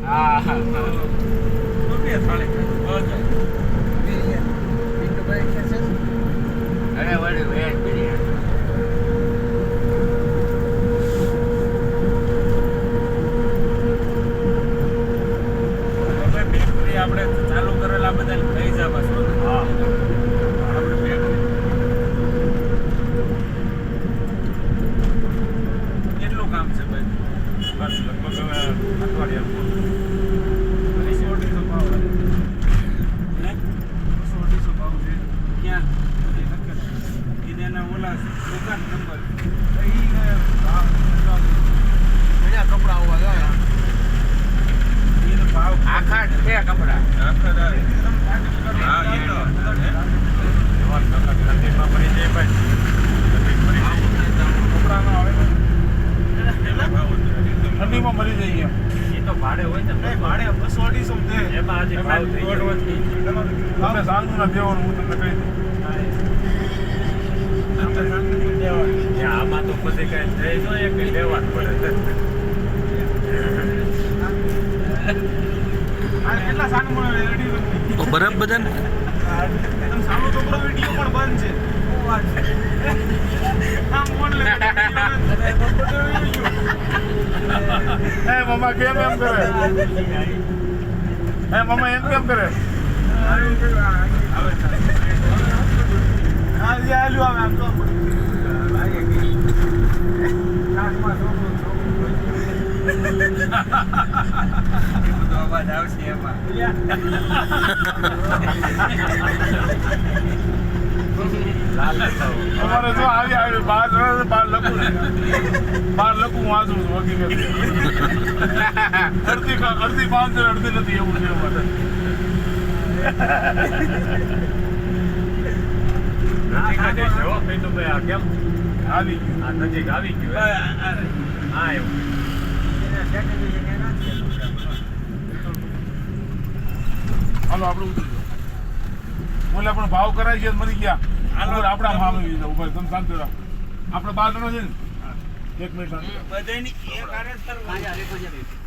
હા હા બે થાળી અરે વળી વેજ બિરયાની આપણે ચાલુ કરેલા બધા લઈ જવા છો હા આપણે કેટલું કામ છે ભાઈ બસ લગભગ અઠવાડિયા દુકાન નંબર કપડા આખા છે કપડા ઠંડીમાં મરી જઈએ એ તો ભાડે હોય ને ભાડે 200-250 એમાં આજે ભાવ થઈ ગયો તમે સાંજનું ના દેવાનું હું તમને કહી દઉં આમાં તો પછી કઈ થઈ તો એક લેવાનું પડે કેટલા સાનું રેડી બરફ બધા ને એકદમ સાનો છોકરો વિડિયો પણ બંધ છે આમ ફોન લે હે મમ્મા કેમ એમ કરે હે મમ્મા એમ કેમ કરે આજે આલુ આવે આમ તો લાગે કે નાકમાં તો અવાજ આવશે એમાં અમારે જો આવી બાર લખું વાંચું છું હકીકત અડધી 5 અડધી નથી એવું છે અમારે કેમ આવી ગયું આ નજીક આવી ગયું હા એવું હાલો આપણે ઉતરી જાઓ ઓલા પણ ભાવ કરાય છે મરી ગયા આપણા મામા લીધા ઉભા તમે શાંતિ રાખો આપણે 12 જણા છે ને 1 મિનિટ બધાની એક આરે